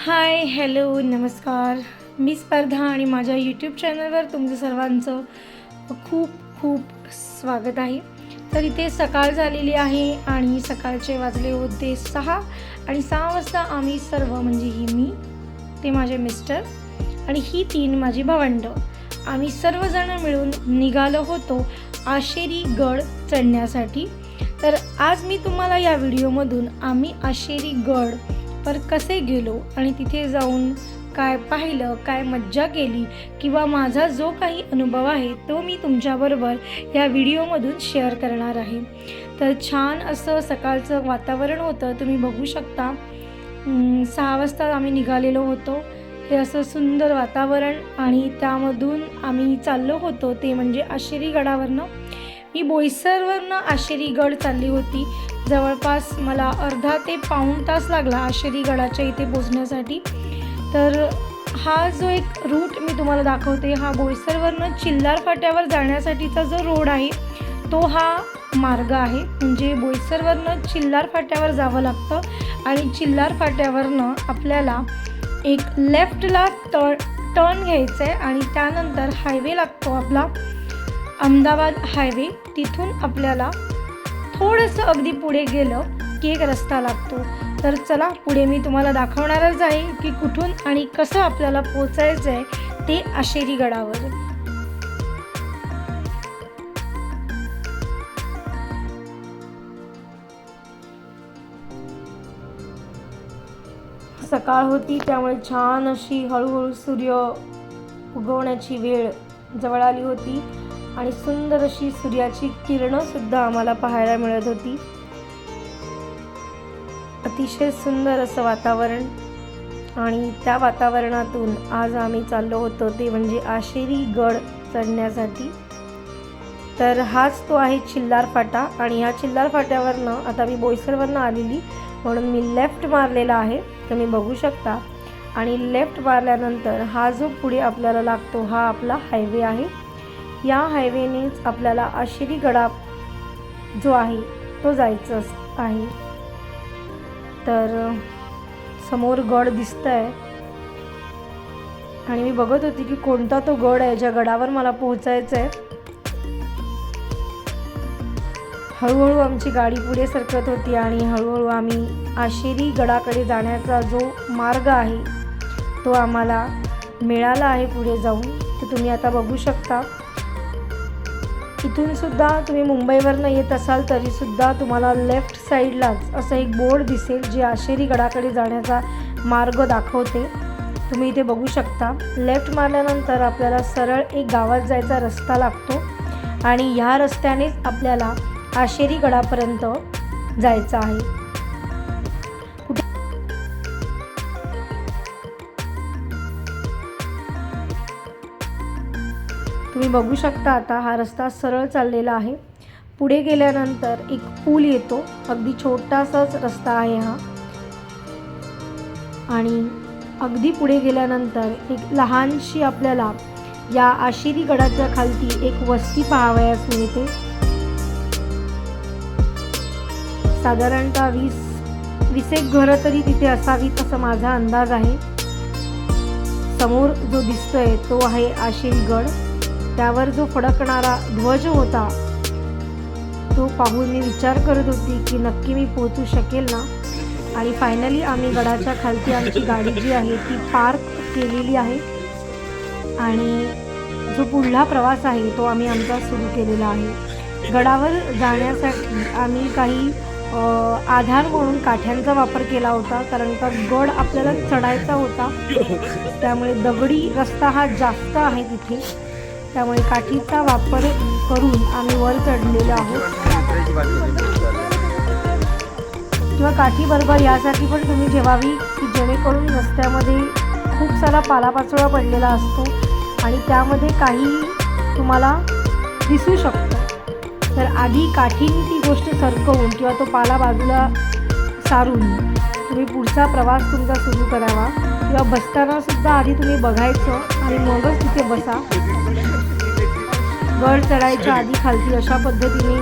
हाय, hello, नमस्कार. मी स्पर्धा आणि माझ्या यूट्यूब चॅनलवर तुमचं सर्वांचं खूप खूप स्वागत आहे. तर इथे सकाळ झालेली आहे आणि सकाळचे वाजले होते 6 आणि 6 वाजता आम्ही सर्व म्हणजे ही मी, ते माझे मिस्टर आणि ही 3 माझी भावंडं आम्ही सर्वजण मिळून निघालो होतो आशेरी गड चढण्यासाठी. तर आज मी तुम्हाला या व्हिडिओमधून आम्ही आशेरी गड पर कसे गेलो आणि तिथे जाऊन काय पाहिलं, काय मज्जा केली किंवा माझा जो काही अनुभव आहे तो मी तुमच्याबरोबर या व्हिडिओमधून शेअर करणार आहे. तर छान असं सकाळचं वातावरण होतं, तुम्ही बघू शकता. 6 वाजता आम्ही निघालेलो होतो. हे असं सुंदर वातावरण आणि त्यामधून आम्ही चाललो होतो ते म्हणजे आशेरी गडावरनं. मी बोईसरवरनं आशेरी गड चालली होती. जवळपास मला अर्धा ते पाऊण तास लागला आशेरी गडाच्या इथे पोचण्यासाठी. तर हा जो एक रूट मी तुम्हाला दाखवते, हा बोईसरवरनं चिल्लार फाट्यावर जाण्यासाठीचा जो रोड आहे तो हा मार्ग आहे. म्हणजे बोईसरवरनं चिल्लार फाट्यावर जावं लागतं आणि चिल्लार फाट्यावरनं आपल्याला एक लेफ्टला टर्न घ्यायचं आहे आणि त्यानंतर हायवे लागतो आपला अहमदाबाद हायवे. तिथून आपल्याला थोडंसं अगदी पुढे गेलं की एक रस्ता लागतो. तर चला पुढे मी तुम्हाला दाखवणारच आहे की कुठून आणि कसं आपल्याला पोचायचं आहे ते आशेरी गडावर. सकाळ होती त्यामुळे छान अशी हळूहळू सूर्य उगवण्याची वेळ जवळ आली होती आणि सुंदर अशी सूर्याची किरणंसुद्धा आम्हाला पाहायला मिळत होती. अतिशय सुंदर असं वातावरण आणि त्या वातावरणातून आज आम्ही चाललो होतो ते म्हणजे आशेरी गड चढण्यासाठी. तर हाच तो आहे चिल्लार फाटा आणि ह्या चिल्लार फाट्यावरनं आता मी बोईसरवरनं आलेली म्हणून मी लेफ्ट मारलेला आहे, तुम्ही बघू शकता. आणि लेफ्ट मारल्यानंतर हा जो पुढे आपल्याला लागतो हा आपला हायवे आहे. या हायवेनेच आपल्याला आशेरी गडा जो आहे तो जायचं आहे. तर समोर गड दिसतंय आणि मी बघत होती की कोणता तो गड आहे ज्या गडावर मला पोहोचायचं आहे. हळूहळू आमची गाडी पुढे सरकत होती आणि हळूहळू आम्ही आशेरी गडाकडे जाण्याचा जो मार्ग आहे तो आम्हाला मिळाला आहे पुढे जाऊन. तर तुम्ही आता बघू शकता. इथून सुद्धा तुम्ही मुंबईवरनं येत असाल तरीसुद्धा तुम्हाला लेफ्ट साईडलाच असं एक बोर्ड दिसेल जे आशेरी गडाकडे जाण्याचा मार्ग दाखवते. तुम्ही इथे बघू शकता. लेफ्ट मारल्यानंतर आपल्याला सरळ एक गावात जायचा रस्ता लागतो आणि ह्या रस्त्यानेच आपल्याला आशेरी गडापर्यंत जायचं आहे. तुम्ही बघू शकता आता हा रस्ता सरळ चाललेला आहे. पुढे गेल्यानंतर एक पूल येतो, अगदी छोटासाच रस्ता आहे हा. आणि अगदी पुढे गेल्यानंतर एक लहानशी आपल्याला या आशेरी गडाच्या खालती एक वस्ती पाहावयास मिळते. साधारणतः 20 एक घरं तरी तिथे असावीत असं माझा अंदाज आहे. समोर जो दिसतोय तो आहे आशेरी गड. त्यावर जो फडकणारा ध्वज होता तो पाहून मी विचार करत होती की नक्की मी पोहोचू शकेल ना. आणि फायनली आम्ही गडाच्या खालती आमची गाडी जी आहे ती पार्क केलेली आहे आणि जो पुढला प्रवास आहे तो आम्ही आमचा सुरू केलेला आहे. गडावर जाण्यासाठी आम्ही काही आधार म्हणून काठ्यांचा वापर केला होता, कारण का गड आपल्याला चढायचा होता त्यामुळे दगडी रस्ता हा जास्त आहे तिथे. त्यामुळे काठीचा वापर करून आम्ही वर चढलेलो आहोत. किंवा काठीबरोबर यासाठी पण तुम्ही ठेवावी की जेणेकरून रस्त्यामध्ये खूप सारा पालापाचोळा पडलेला असतो आणि त्यामध्ये काही तुम्हाला दिसू शकतं. तर आधी काठीने ती गोष्ट सरकवून किंवा तो पाला बाजूला सारून तुम्ही पुढचा प्रवास तुमचा सुरू करावा. किंवा बसतानासुद्धा आधी तुम्ही बघायचं आणि मगच तिथे बसा. गड चढायच्या आधी खालती अशा पद्धतीने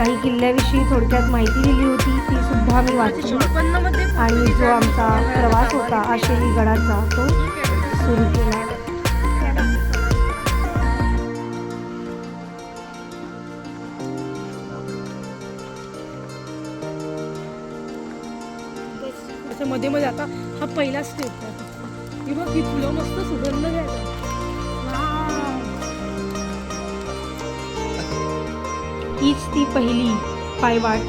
काही किल्ल्याविषयी थोडक्यात माहिती दिली होती, ती सुद्धा मी वाचली आणि जो आमचा प्रवास होता आशेरी गडाचा तो सुरू केला. मध्ये मध्ये आता हा पहिला स्टेप आहे. ही बघ, ही फुलं मस्त सुगंध घ्यायचा. हीच ती पहिली पायवाट,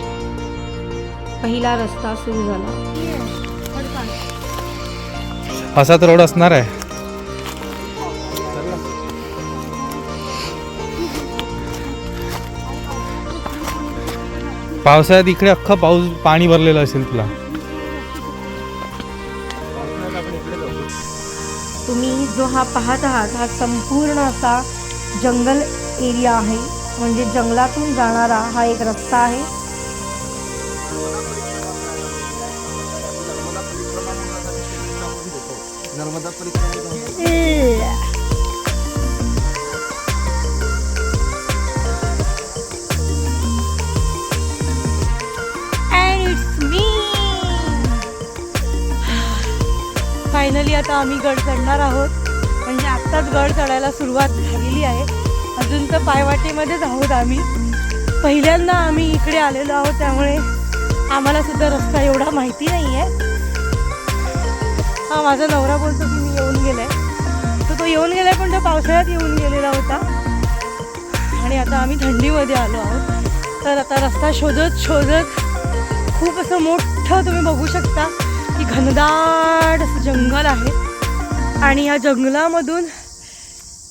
पहिला रस्ता सुरू झाला. असाच रोड असणार आहे. पावसाळ्यात इकडे अख्खा पाणी भरलेलं असेल तुला. तुम्ही जो हा पाहत आहात हा संपूर्ण असा जंगल एरिया आहे, म्हणजे जंगलातून जाणारा हा एक रस्ता आहे. फायनली आता आम्ही गड चढणार आहोत. म्हणजे आत्ताच गड चढायला सुरुवात झालेली आहे. अजून तर पायवाटेमध्येच आहोत आम्ही. पहिल्यांदा आम्ही इकडे आलेलो आहोत, त्यामुळे आम्हाला सुद्धा रस्ता एवढा माहिती नाही आहे. हा माझा नवरा बोलतो की मी येऊन गेलाय, तर तो येऊन गेलाय पण तो पावसाळ्यात येऊन गेलेला होता आणि आता आम्ही थंडीमध्ये आलो आहोत. तर आता रस्ता शोधत शोधत खूप असं मोठं तुम्ही बघू शकता की घनदाट असं जंगल आहे आणि या जंगलामधून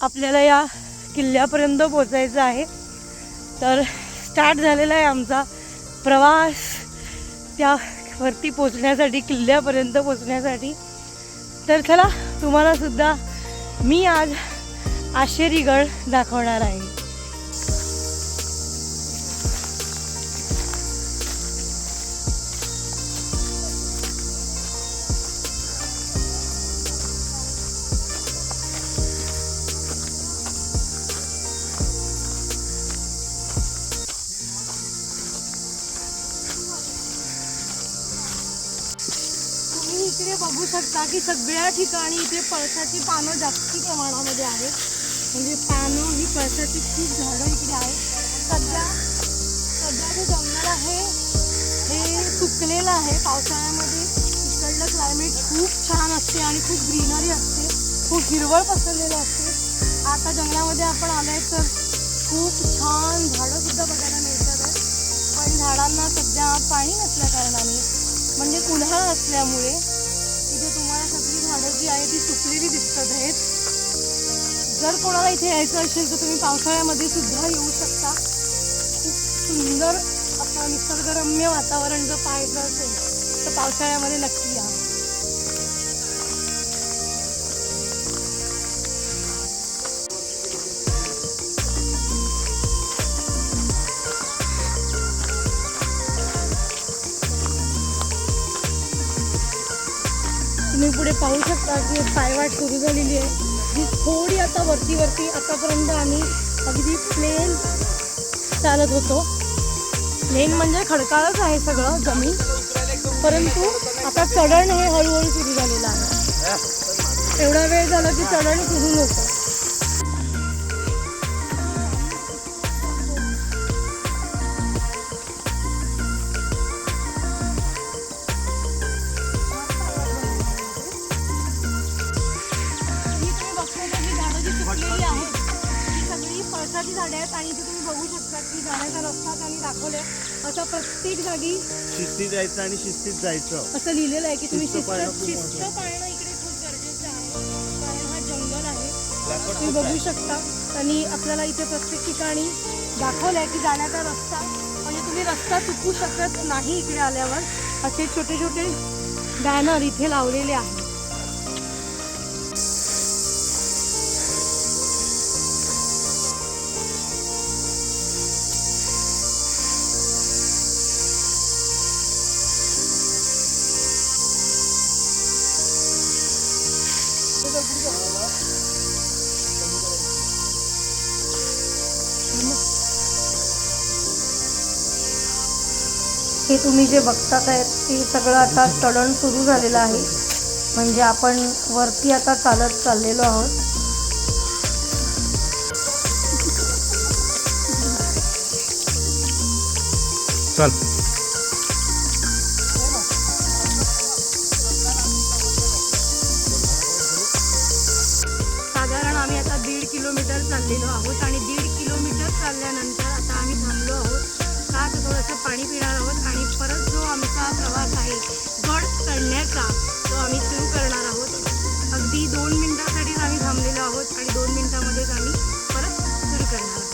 आपल्याला या किल्ल्यापर्यंत पोचायचं आहे. तर स्टार्ट झालेला आहे आमचा प्रवास त्यावरती पोचण्यासाठी, किल्ल्यापर्यंत पोचण्यासाठी. तर चला, तुम्हाला सुद्धा मी आज आशेरी गड दाखवणार आहे. इकडे बघू शकता की सगळ्या ठिकाणी इथे पळसाची पानं जास्ती प्रमाणामध्ये आहेत. म्हणजे पानं ही पळसाची खूप झाडं इकडे आहेत. सध्या जे जंगल आहे हे सुकलेलं आहे. पावसाळ्यामध्ये इकडलं क्लायमेट खूप छान असते आणि खूप ग्रीनरी असते, खूप हिरवळ पसरलेलं असते. आता जंगलामध्ये आपण आलोय तर खूप छान झाडंसुद्धा बघायला मिळतात आहे. पण झाडांना सध्या पाणी नसल्या कारणाने, म्हणजे उन्हाळा असल्यामुळे इथे तुम्हाला सगळी झाडं जी आहे ती सुकलेली दिसत आहेत. जर कोणाला इथे यायचं असेल तर तुम्ही पावसाळ्यामध्ये सुद्धा येऊ शकता. खूप सुंदर असं निसर्गरम्य वातावरण जर पाहायचं असेल तर पावसाळ्यामध्ये नक्की या. तुम्ही पुढे पाहू शकता की एक पायवाट सुरू झालेली आहे, जी थोडी आता वरती आतापर्यंत आम्ही अगदी प्लेन चालत होतो. प्लेन म्हणजे खडकाळच आहे सगळं जमीन, परंतु आता चढण हे हळूहळू सुरू झालेलं आहे. एवढा वेळ झाला की चढण सुरू नव्हतं. पळसाची झाडे आहेत आणि इथे तुम्ही बघू शकता की जाण्याचा रस्ता त्यांनी दाखवलाय. असं प्रत्येक जागी शिस्तीत जायचं आणि शिस्तीत जायचं असं लिहिलेलं आहे की तुम्ही शिस्त पाळणं इकडे खूप गरजेचं आहे, कारण हा जंगल आहे. तुम्ही बघू शकता त्यांनी आपल्याला इथे प्रत्येक ठिकाणी दाखवलंय की जाण्याचा रस्ता, म्हणजे तुम्ही रस्ता चुकू शकत नाही. इकडे आल्यावर असे छोटे छोटे बॅनर इथे लावलेले आहेत. हे तुम्ही जे बघतात आहेत ते सगळं आता चढण सुरू झालेलं आहे. म्हणजे आपण वरती आता चालत चाललेलो आहोत. चल. साधारण आम्ही आता 1.5 किलोमीटर चाललेलो आहोत आणि 1.5 किलोमीटर चालल्यानंतर आता आम्ही थांबलो आहोत. का तर थोडंसं पाणी पिणार आहोत आणि परत जो आमचा प्रवास आहे गड चढण्याचा तो आम्ही सुरू करणार आहोत. अगदी 2 मिनिटासाठीच आम्ही थांबलेलो आहोत आणि 2 मिनिटामध्येच आम्ही परत सुरू करणार आहोत.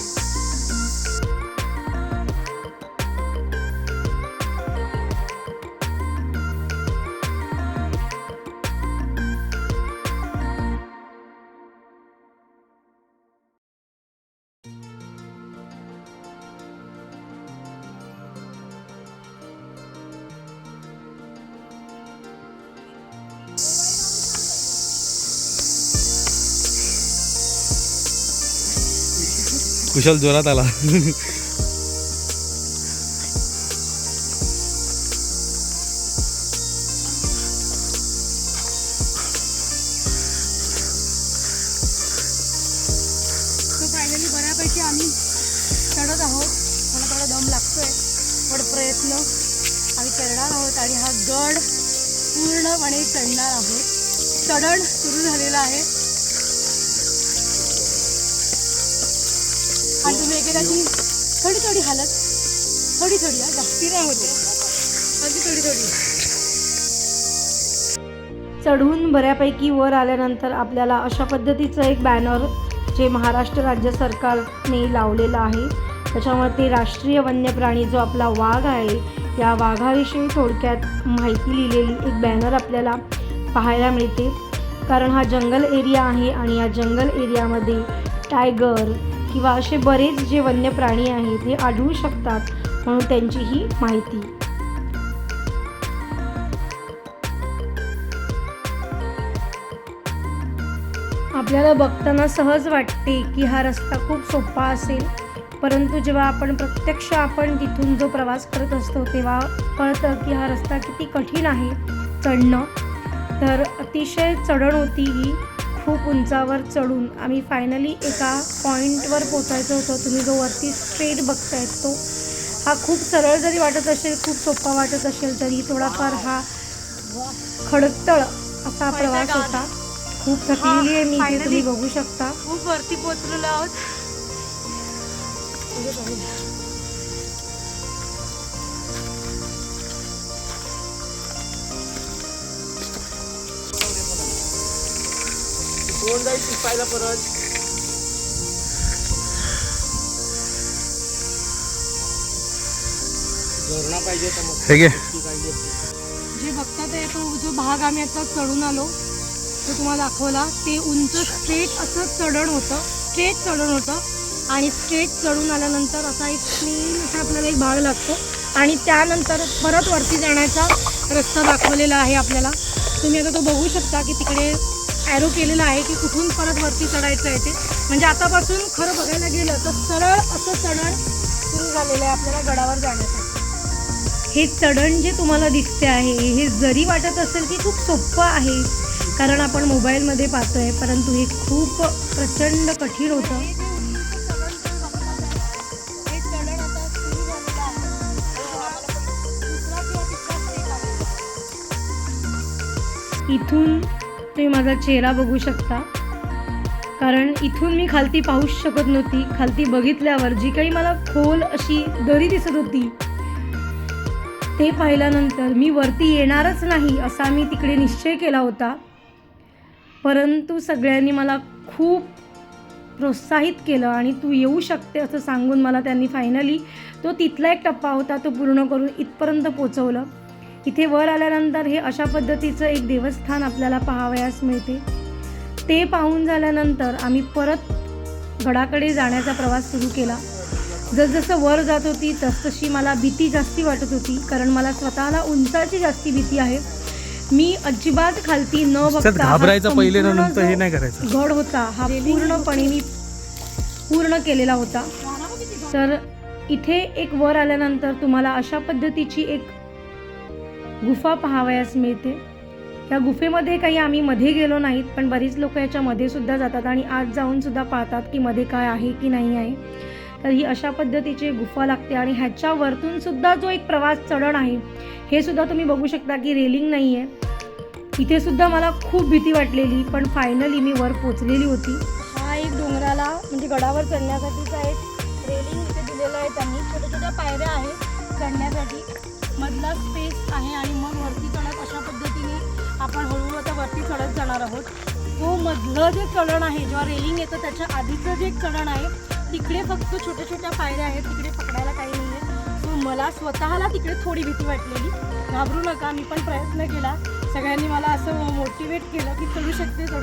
कुशल जोरात आला. तो फायनली बऱ्यापैकी आम्ही चढत आहोत. मला थोडा दम लागतोय पण प्रयत्न आम्ही करणार आहोत आणि हा गड पूर्णपणे चढणार आहोत. चढण सुरू झालेलं आहे आणि तुम्ही एकेकाची थोडी थोडी हालत थोडी जास्ती नाही होते अगदी थोडी. चढून बऱ्यापैकी वर आल्यानंतर आपल्याला अशा पद्धतीचं एक बॅनर जे महाराष्ट्र राज्य सरकारने लावलेलं आहे त्याच्यामध्ये राष्ट्रीय वन्य प्राणी जो आपला वाघ आहे या वाघाविषयी थोडक्यात माहिती लिहिलेली एक बॅनर आपल्याला पाहायला मिळते. कारण हा जंगल एरिया आहे आणि या जंगल एरियामध्ये टायगर किंवा असे बरेच जे वन्य प्राणी आहेत हे आढळू शकतात म्हणून त्यांची ही माहिती. आपल्याला बघताना सहज वाटते की हा रस्ता खूप सोपा असेल, परंतु जेव्हा आपण प्रत्यक्ष तिथून जो प्रवास करत असतो तेव्हा कळतं की हा रस्ता किती कठीण आहे चढणं. तर अतिशय चढण होती ही. खूप उंचावर चढून आम्ही फायनली एका पॉईंटवर पोचायचं होतं. तुम्ही जो वरती स्ट्रेट बघतायत तो हा खूप सरळ जरी वाटत असेल, खूप सोपा वाटत असेल तरी थोडाफार हा खडतळ असा प्रवास होता. खूप थकलेली आहे मी, इथे तुम्ही बघू शकता. खूप वरती पोचलेलो आहोत. कोण जाईल शिपायला परत? धरणा पाहिजे तर मग हे घे. जे बघतात आहे तो जो भाग आम्ही आता चढून आलो तो तुम्हाला दाखवला. ते उंच स्ट्रेट असं चढण होतं, स्ट्रेट चढण होतं आणि स्ट्रेट चढून आल्यानंतर असा एक क्लीन असा आपल्याला एक भाग लागतो आणि त्यानंतर परत वरती जाण्याचा रस्ता दाखवलेला आहे आपल्याला. तुम्ही आता तो बघू शकता की तिकडे ॲरो केलेला आहे की कुठून परत वरती चढायचं आहे ते. म्हणजे आतापासून खरं बघायला गेलं तर सरळ असं चढण सुरू झालेलं आहे आपल्याला गडावर जाण्यासाठी. हे चढण जे तुम्हाला दिसते आहे हे जरी वाटत असेल की खूप सोपं आहे कारण आपण मोबाईलमध्ये पाहतो आहे, परंतु हे खूप प्रचंड कठीण होतं. इथून तुम्ही माझा चेहरा बघू शकता कारण इथून मी खालती पाहूच शकत नव्हती. खालती बघितल्यावर जी काही मला खोल अशी दरी दिसत होती ते पाहिल्यानंतर मी वरती येणारच नाही असा मी तिकडे निश्चय केला होता. परंतु सगळ्यांनी मला खूप प्रोत्साहित केलं आणि तू येऊ शकते असं सांगून मला त्यांनी फायनली तो तिथला एक टप्पा होता तो पूर्ण करून इथपर्यंत पोचवलं. इथे वर आल्यानंतर हे अशा पद्धतीचं एक देवस्थान आपल्याला पाहावयास मिळते. ते पाहून झाल्यानंतर आम्ही परत गडाकडे जाण्याचा प्रवास सुरू केला. जसजसं वर जात होती तसतशी मला भीती जास्ती वाटत होती कारण मला स्वतःला उंचाची जास्ती भीती आहे. मी अजिबात खालती न बघता घाबरायचं पहिले नंतर हे नाही करायचं. गड होता हा पूर्णपणे मी पूर्ण केलेला होता. तर इथे एक वर आल्यानंतर तुम्हाला अशा पद्धतीची एक गुफा पाहावयास मिळते. या गुफेमध्ये काही आम्ही मध्ये गेलो नाहीत, पण बरीच लोक याच्यामध्ये सुद्धा जातात आणि आत जाऊन सुद्धा पाहतात की मध्ये काय आहे की नाही आहे. तर ही अशा पद्धतीची गुफा लागते आणि ह्याच्या वरतून सुद्धा जो एक प्रवास चढण आहे हे सुद्धा तुम्ही बघू शकता की रेलिंग नाही आहे. इथे सुद्धा मला खूप भीती वाटलेली, पण फायनली मी वर पोचलेली होती. हा एक डोंगराला म्हणजे गडावर चढण्यासाठीचा एक रेलिंग इथे दिलेलं आहे त्यांनी. छोट्या छोट्या पायऱ्या आहेत चढण्यासाठी, मधला स्पेस आहे आणि मग वरती चढत अशा पद्धतीने आपण हळूहळू आता वरती चढत जाणार आहोत. तो मधलं जे चढण आहे, जेव्हा रेलिंग येतं त्याच्या आधीचं जे चढण आहे तिकडे फक्त छोट्या छोट्या पायऱ्या आहेत, तिकडे पकडायला काही नाही आहे. सो मला स्वतःला तिकडे थोडी भीती वाटलेली. घाबरू नका, मी पण प्रयत्न केला. सगळ्यांनी मला असं मोटिवेट केलं की चढू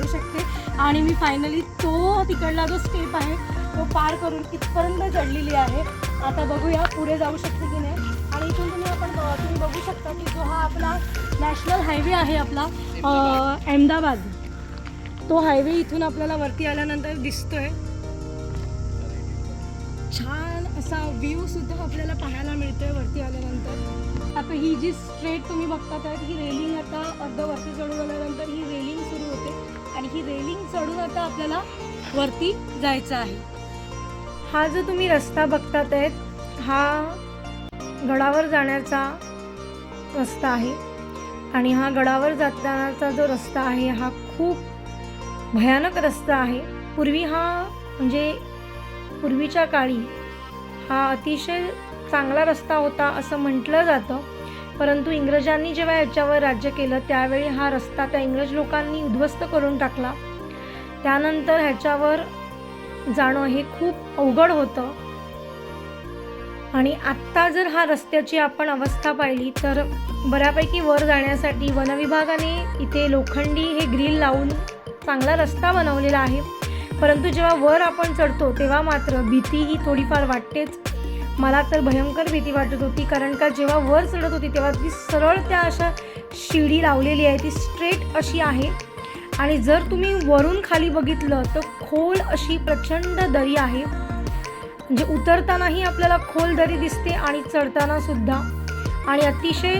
शकते आणि मी फायनली तो तिकडला जो स्टेप आहे तो पार करून इथपर्यंत चढलेली आहे. आता बघूया पुढे जाऊ शकते की नाही. आणि इथून तुम्ही बघू शकता की जो हा आपला नॅशनल हायवे आहे आपला अहमदाबाद, तो हायवे इथून आपल्याला वरती आल्यानंतर दिसतोय. छान असा व्ह्यू सुद्धा आपल्याला पाहायला मिळतोय वरती आल्यानंतर. आता ही जी स्ट्रेट तुम्ही बघतात आहे ही रेलिंग आता अर्ध वरती चढून आल्यानंतर ही रेलिंग सुरू होते आणि ही रेलिंग चढून आता आपल्याला वरती जायचं आहे. हा जो तुम्ही रस्ता बघतात आहेत हा गडावर जाण्याचा रस्ता आहे आणि हा गडावर जातानाचा जो रस्ता आहे हा खूप भयानक रस्ता आहे. पूर्वीच्या काळी हा अतिशय चांगला रस्ता होता असं म्हटलं जातं, परंतु इंग्रजांनी जेव्हा याच्यावर राज्य केलं त्यावेळी हा रस्ता त्या इंग्रज लोकांनी उद्ध्वस्त करून टाकला. त्यानंतर ह्याच्यावर जाणं हे खूप अवघड होतं आणि आत्ता जर हा रस्त्याची आपण अवस्था पाहिली तर बऱ्यापैकी वर जाण्यासाठी वनविभागाने इथे लोखंडी हे ग्रिल लावून चांगला रस्ता बनवलेला आहे. परंतु जेव्हा वर आपण चढतो तेव्हा मात्र भीती ही थोडीफार वाटतेच. मला तर भयंकर भीती वाटत होती, कारण का जेव्हा वर चढत होती तेव्हा ती सरळ त्या अशा शिडी लावलेली आहे, ती स्ट्रेट अशी आहे आणि जर तुम्ही वरून खाली बघितलं तर खोल अशी प्रचंड दरी आहे. म्हणजे उतरतानाही आपल्याला खोल दरी दिसते आणि चढताना सुद्धा. आणि अतिशय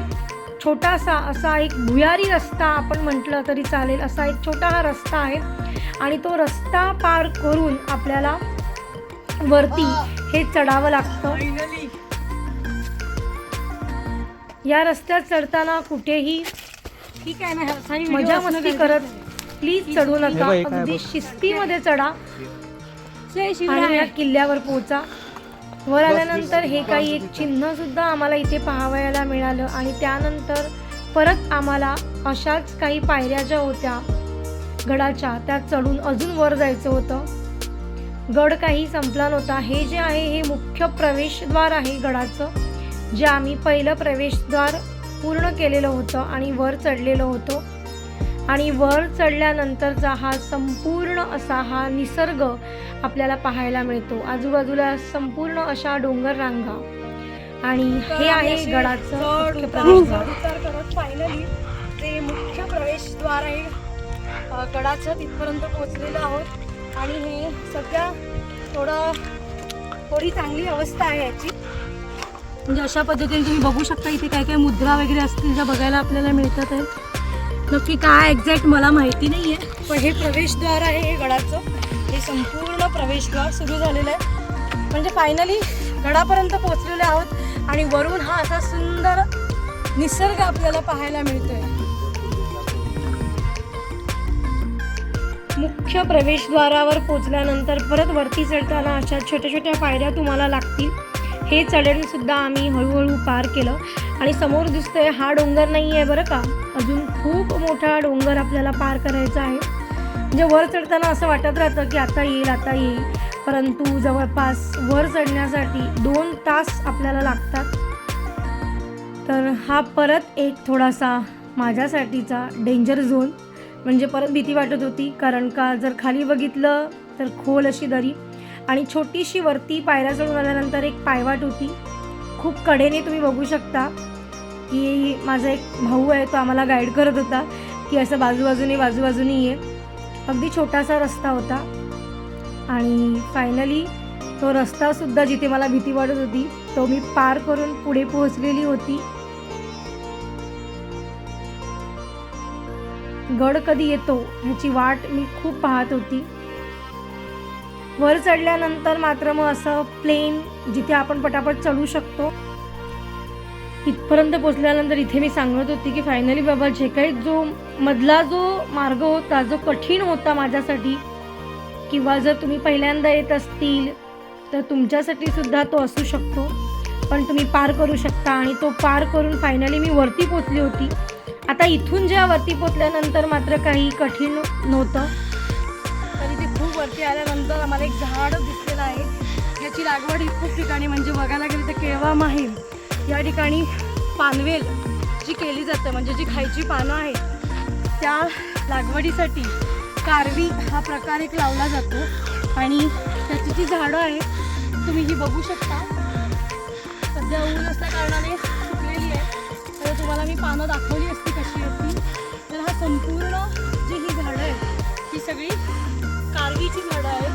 छोटासा असा एक भुयारी रस्ता आपण म्हटलं तरी चालेल असा एक छोटा हा रस्ता आहे आणि तो रस्ता पार करून आपल्याला वरती हे चढावं लागतं. या रस्त्यात चढताना कुठेही ठीक आहे ना, मजा मस्ती करत प्लीज चढू नका. अगदी शिस्तीमध्ये चढा आणि या किल्ल्यावर पोहोचा. वर आल्यानंतर हे काही एक चिन्ह सुद्धा आम्हाला इथे पाहावयाला मिळालं आणि त्यानंतर परत आम्हाला अशाच काही पायऱ्या ज्या होत्या गडाच्या त्या चढून अजून वर जायचं होतं. गड काही संपला नव्हता. हे जे आहे हे मुख्य प्रवेशद्वार आहे गडाचं, जे आम्ही पहिलं प्रवेशद्वार पूर्ण केलेलं होतं आणि वर चढलेलं होतं. आणि वर चढल्यानंतरचा हा संपूर्ण असा हा निसर्ग आपल्याला पाहायला मिळतो. आजूबाजूला संपूर्ण अशा डोंगर रांगा आणि हे आहे गडाचं मुख्य प्रवेशद्वार. फायनली ते मुख्य प्रवेशद्वार आहे गडाचं, तिथपर्यंत पोहोचलेलो आहोत आणि हे सध्या थोडी चांगली अवस्था आहे याची. म्हणजे अशा पद्धतीने तुम्ही बघू शकता इथे काय काय मुद्रा वगैरे असतील ज्या बघायला आपल्याला मिळतात आहेत. नक्की काय एक्झॅक्ट मला माहिती नाही आहे, पण हे प्रवेशद्वार आहे हे गडाचं. हे संपूर्ण प्रवेशद्वार सुरू झालेलं आहे. म्हणजे फायनली गडापर्यंत पोहोचलेले आहोत आणि वरून हा असा सुंदर निसर्ग आपल्याला पाहायला मिळतोय. मुख्य प्रवेशद्वारावर पोहोचल्यानंतर परत वरती चढताना अशा छोट्या छोट्या पायऱ्या तुम्हाला लागतील. हे चढणसुद्धा आम्ही हळूहळू पार केलं आणि समोर दिसतोय हा डोंगर नाही आहे बरं का, अजून खूप मोठा डोंगर आपल्याला पार करायचा आहे. म्हणजे वर चढताना असं वाटत राहतं की आता येईल, परंतु जवळपास वर चढण्यासाठी 2 तास आपल्याला लागतात. तर हा परत एक थोडासा माझ्यासाठीचा डेंजर झोन. म्हणजे परत भीती वाटत होती, कारण का जर खाली बघितलं तर खोल अशी दरी आणि छोटीशी वरती पायऱ्या चढून आल्यानंतर एक पायवाट होती. खूप कडेने तुम्ही बघू शकता की माझा एक भाऊ आहे तो आम्हाला गाईड करत होता की असं बाजूबाजूने ये. अगदी छोटासा रस्ता होता आणि फायनली तो रस्तासुद्धा जिथे मला भीती वाटत होती तो मी पार करून पुढे पोहोचलेली होती. गड कधी येतो ह्याची वाट मी खूप पाहत होती. वर चढल्यानंतर मात्र मग असं प्लेन जिथे आपण पटापट चढू शकतो इथपर्यंत पोचल्यानंतर इथे मी सांगत होती की फायनली बाबा जे काही जो मधला जो मार्ग होता जो कठीण होता माझ्यासाठी, किंवा जर तुम्ही पहिल्यांदा येत असतील तर तुमच्यासाठी सुद्धा तो असू शकतो, पण तुम्ही पार करू शकता. आणि तो पार करून फायनली मी वरती पोचली होती. आता इथून जेव्हा वरती पोचल्यानंतर मात्र काही कठीण नव्हतं. तर इथे खूप वरती आल्यानंतर आम्हाला एक झाड दिसलेलं आहे. याची लागवड ही खूप ठिकाणी म्हणजे बघायला गेलं तर केळवा माहीम या ठिकाणी पानवेल जी केली जाते म्हणजे जी खायची पानं आहेत त्या लागवडीसाठी कारवी हा प्रकार एक लावला जातो. आणि त्याची जी झाडं आहेत तुम्ही ही बघू शकता. सध्या ऊन असल्या कारणाने सुकलेली आहे, तर तुम्हाला मी पानं दाखवली असती कशी असती. तर हा संपूर्ण जी ही झाडं आहेत ही सगळी कारवीची झाडं आहेत.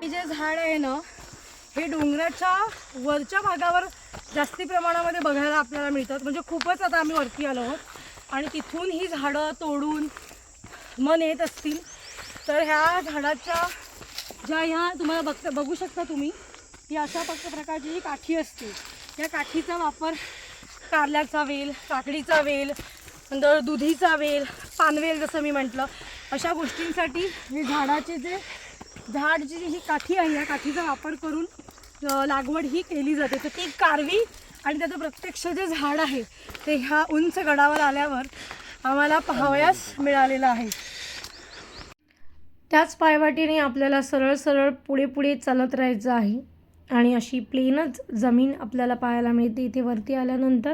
हे जे झाड आहे ना हे डोंगराच्या वरच्या भागावर जास्ती प्रमाणामध्ये बघायला आपल्याला मिळतात. म्हणजे खूपच आता आम्ही वरती आलो आहोत आणि तिथून ही झाडं तोडून मन येत असतील. तर ह्या झाडाच्या ज्या ह्या तुम्हाला बघू शकता तुम्ही, ही अशा प्रकारची जी काठी असते या काठीचा वापर कारल्याचा वेल, काकडीचा वेल, नंतर दुधीचा वेल, पानवेल जसं मी म्हटलं अशा गोष्टींसाठी हे झाडाचे जे झाड जी ही काठी आहे या काठीचा वापर करून लागवड ही केली जाते. तर ती कारवी आणि त्याचं प्रत्यक्ष जे झाड आहे ते ह्या उंच गडावर आल्यावर आम्हाला पाहावयास मिळालेलं आहे. त्याच पायवाटीने आपल्याला सरळ सरळ पुढे पुढे चालत राहायचं आहे आणि अशी प्लेनच जमीन आपल्याला पाहायला मिळते इथे वरती आल्यानंतर.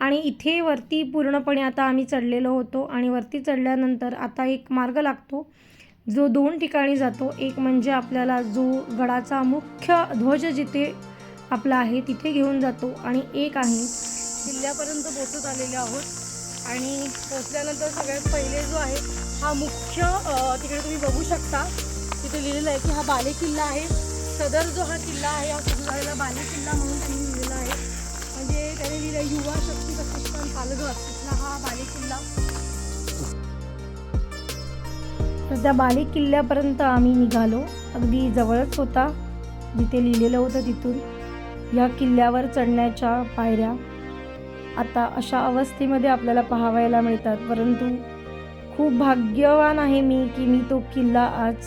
आणि इथे वरती पूर्णपणे आता आम्ही चढलेलो होतो आणि वरती चढल्यानंतर आता एक मार्ग लागतो जो 2 ठिकाणी जातो. एक म्हणजे आपल्याला जो गडाचा मुख्य ध्वज जिथे आपला आहे तिथे घेऊन जातो आणि एक आहे किल्ल्यापर्यंत पोहोचत आलेले आहोत. आणि पोचल्यानंतर सगळ्यात पहिले जो आहे हा मुख्य तिकडे तुम्ही बघू शकता तिथे लिहिलेलं आहे की हा बालेकिल्ला आहे. सदर जो हा किल्ला आहे हा सुरू झालेला बालेकिल्ला म्हणून त्यांनी लिहिलेला आहे. म्हणजे त्याने लिहिलं युवा शक्ती प्रतिष्ठान पालघर तिथला हा बालेकिल्ला. तर त्या बालेकिल्ल्यापर्यंत आम्ही निघालो. अगदी जवळच होता जिथे लिहिलेलं होतं तिथून. या किल्ल्यावर चढण्याच्या पायऱ्या आता अशा अवस्थेमध्ये आपल्याला पाहावयाला मिळतात. परंतु खूप भाग्यवान आहे मी की मी तो किल्ला आज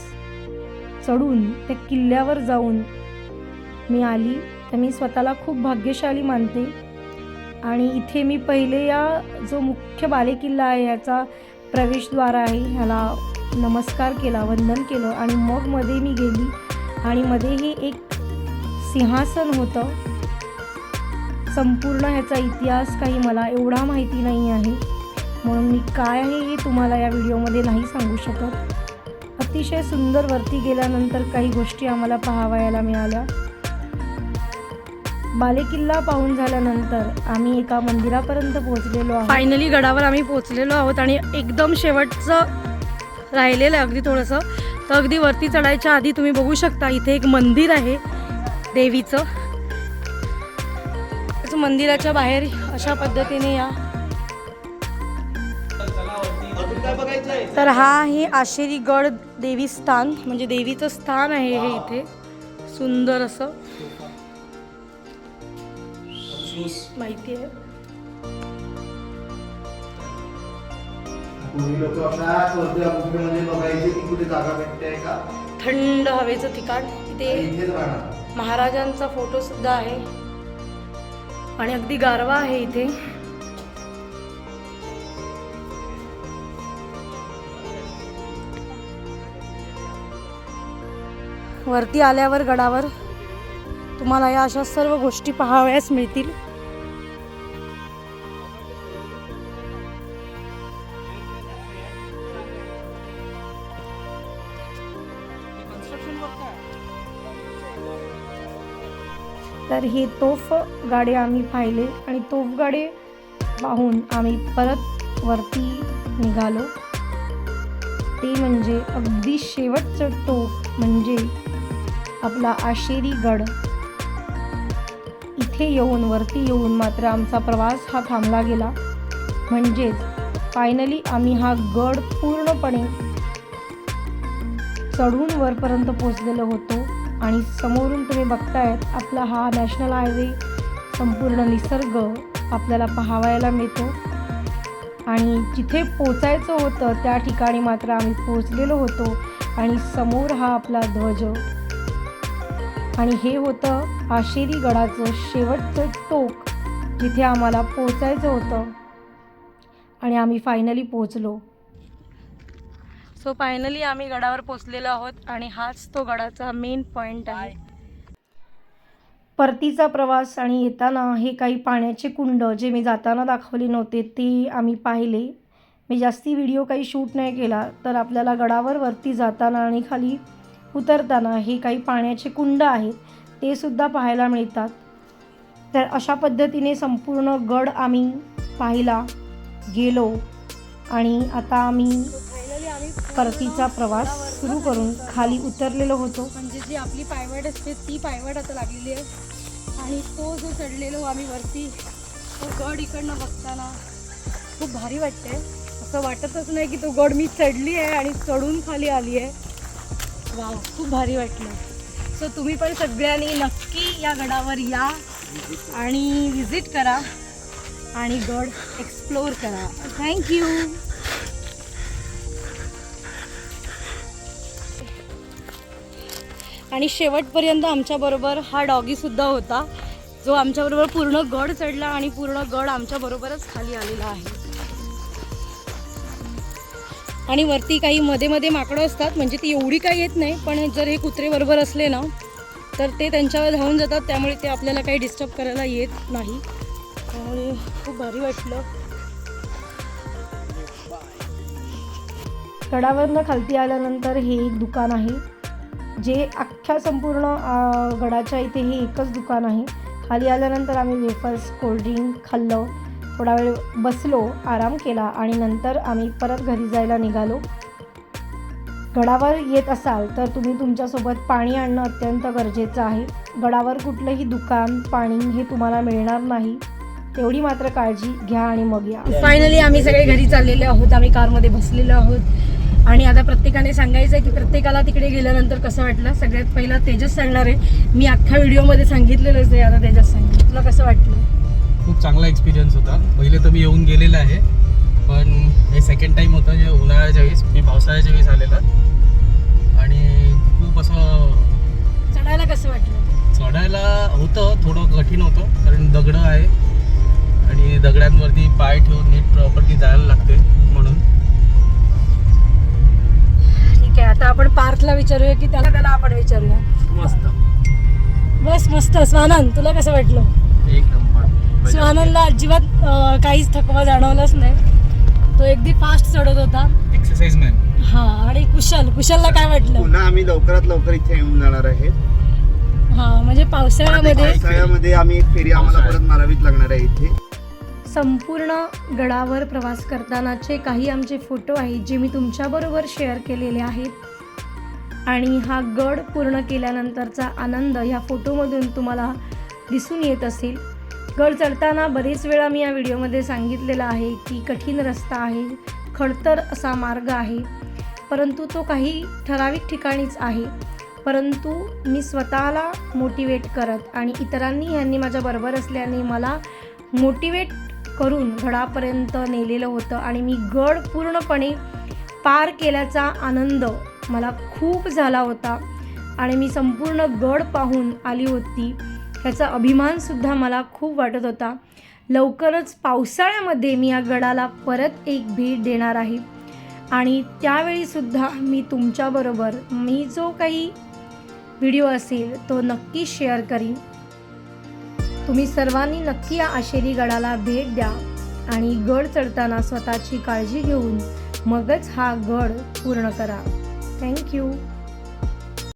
चढून त्या किल्ल्यावर जाऊन मी आली. तर मी स्वतःला खूप भाग्यशाली मानते. आणि इथे मी पहिले या जो मुख्य बालेकिल्ला आहे ह्याचा प्रवेशद्वार आहे ह्याला नमस्कार केला, वंदन केलं आणि मग मध्ये मी गेली आणि मध्येही एक सिंहासन होतं. संपूर्ण ह्याचा इतिहास काही मला एवढा माहिती नाही आहे म्हणून मी काय आहे हे तुम्हाला या व्हिडिओमध्ये नाही सांगू शकत. अतिशय सुंदर वरती गेल्यानंतर काही गोष्टी आम्हाला पाहावयाला मिळाल्या. बालेकिल्ला पाहून झाल्यानंतर आम्ही एका मंदिरापर्यंत पोहोचलेलो आहोत. फायनली गडावर आम्ही पोहोचलेलो आहोत आणि एकदम शेवटचं राहिलेलं आहे अगदी थोडंसं. तर अगदी वरती चढायच्या आधी तुम्ही बघू शकता इथे एक मंदिर आहे देवीचं. मंदिराच्या बाहेर अशा पद्धतीने या. तर हा आहे आशेरी गड देवी स्थान म्हणजे देवीचं स्थान आहे हे इथे सुंदर असं माहिती आहे. थंड हवेचं ठिकाण. इथे महाराजांचा फोटो सुद्धा आहे आणि अगदी गारवा आहे इथे. वरती आल्यावर गडावर तुम्हाला या अशा सर्व गोष्टी पाहावयास मिळतील. तर हे तोफ गाडे आम्ही पाहिले आणि तोफ गाडे पाहून आम्ही परत वरती निघालो. ते म्हणजे अगदी शेवटचं टोक म्हणजे आपला आशेरी गड. इथे येऊन वरती येऊन मात्र आमचा प्रवास हा थांबला गेला. म्हणजेच फायनली आम्ही हा गड पूर्णपणे चढून वरपर्यंत पोचलेलो होतो. आणि समोरून तुम्ही बघतायत आपला हा नॅशनल हायवे, संपूर्ण निसर्ग आपल्याला पाहावयाला मिळतो. आणि जिथे पोचायचं होतं त्या ठिकाणी मात्र आम्ही पोचलेलो होतो. आणि समोर हा आपला ध्वज आणि हे होतं आशेरी गडाचं शेवटचं टोक जिथे आम्हाला पोचायचं होतं. आणि आम्ही फायनली पोचलो. सो फायनली आम्ही गडावर पोचलेलो आहोत आणि हाच तो गडाचा मेन पॉईंट आहे. परतीचा प्रवास आणि येताना हे काही पाण्याचे कुंड जे मी जाताना दाखवले नव्हते ते आम्ही पाहिले. मी जास्ती व्हिडिओ काही शूट नाही केला. तर आपल्याला गडावर वरती जाताना आणि खाली उतरताना हे काही पाण्याचे कुंड आहेत ते सुद्धा पाहायला मिळतात. तर अशा पद्धतीने संपूर्ण गड आम्ही पाहिला गेलो. आणि आता आम्ही फायनली आम्ही परतीचा प्रवास सुरू करून खाली उतरलेलो होतो. म्हणजे जी आपली पायवाट असते ती पायवाट आता लागलेली आहे. आणि तो जो चढलेलो आम्ही वरती तो गड इकडनं बघताना खूप भारी वाटते. असं वाटतच नाही की तो गड मी चढली आहे आणि चढून खाली आली आहे. वाव, खूप भारी वाटलं. सो तुम्ही पण सगळ्यांनी नक्की या गडावर या आणि विजिट करा आणि गड एक्सप्लोर करा. थँक्यू. आणि शेवटपर्यंत आमच्याबरोबर हा डॉगीसुद्धा होता जो आमच्याबरोबर पूर्ण गड चढला आणि पूर्ण गड आमच्याबरोबरच खाली आलेला आहे. आणि वरती काही मध्ये मध्ये माकडं असतात, म्हणजे ती एवढी काही येत नाही, पण जर हे कुत्रे बरोबर असले ना तर ते त्यांच्यावर धावून जातात, त्यामुळे ते आपल्याला काही डिस्टर्ब करायला येत नाही. त्यामुळे खूप भारी वाटलं. गडावरनं खालती आल्यानंतर हे एक दुकान आहे जे अख्ख्या संपूर्ण गडाच्या इथे हे एकच दुकान आहे. खाली आल्यानंतर आम्ही वेफर्स कोल्ड्रिंक खाल्लं, थोडा वेळ बसलो, आराम केला आणि नंतर आम्ही परत घरी जायला निघालो. गडावर येत असाल तर तुम्ही तुमच्यासोबत पाणी आणणं अत्यंत गरजेचं आहे. गडावर कुठलंही दुकान पाणी हे तुम्हाला मिळणार नाही, तेवढी मात्र काळजी घ्या आणि मग या. फायनली आम्ही सगळे घरी चाललेले आहोत. आम्ही कारमध्ये बसलेलो आहोत आणि आता प्रत्येकाने सांगायचं आहे की प्रत्येकाला तिकडे गेल्यानंतर कसं वाटलं. सगळ्यात पहिला तेजस सांगणार आहे. मी अख्ख्या व्हिडिओमध्ये सांगितलेलंच आहे, आता तेजस सांगितलं. तुला कसं वाटलं? खूप चांगला एक्सपिरियन्स होता. पहिले तर मी येऊन गेलेला आहे, पण हे सेकंड टाईम होतं जे उन्हाळ्याच्या वेळेस. मी पावसाळ्याच्या वेळेस आलेला आणि खूप असं चढायला कसं वाटलं? चढायला होतं, थोडं कठीण होतं कारण दगडं आहे आणि दगडांवरती पाय ठेवून नीट प्रॉपर्टी जायला लागते म्हणून. ठीक आहे, आता आपण पार्थला विचारूया की त्याला आपण विचारूया. मस्त, बस मस्त. स्वानंद, तुला कसं वाटलं? एक नंबर. स्वानंदला अजिबात काहीच थकवा जाणवलाच नाही. तो अगदी फास्ट चढत होता. Exercise man. हा, आणि कुशलला काय वाटलं? पुन्हा आम्ही लवकरात लवकर इथे येऊन जाणार आहे. हा, म्हणजे पावसाळ्यामध्ये आम्ही फेरी आम्हाला परत मारावीच लागणार आहे इथे. संपूर्ण गडावर प्रवास करतानाचे काही आमचे फोटो आहेत जे मी तुमच्याबरोबर शेअर केलेले आहेत. आणि हा गड पूर्ण केल्यानंतरचा आनंद ह्या फोटोमधून तुम्हाला दिसून येत असेल. गड चढताना बरेच वेळा मी या व्हिडिओमध्ये सांगितलेलं आहे की कठीण रस्ता आहे, खडतर असा मार्ग आहे, परंतु तो काही ठराविक ठिकाणीच आहे. परंतु मी स्वतःला मोटिवेट करत आणि इतरांनी ह्यांनी माझ्याबरोबर असल्याने मला मोटिवेट करून गडापर्यंत नेलेलं होतं आणि मी गड पूर्णपणे पार केल्याचा आनंद मला खूप झाला होता. आणि मी संपूर्ण गड पाहून आली होती ह्याचा अभिमानसुद्धा मला खूप वाटत होता. लवकरच पावसाळ्यामध्ये मी या गडाला परत एक भेट देणार आहे आणि त्यावेळीसुद्धा मी तुमच्याबरोबर मी जो काही व्हिडिओ असेल तो नक्की शेअर करीन. तुम्ही सर्वांनी नक्की या आशेरी गडाला भेट द्या आणि गड चढताना स्वतःची काळजी घेऊन मगच हा गड पूर्ण करा. थँक्यू.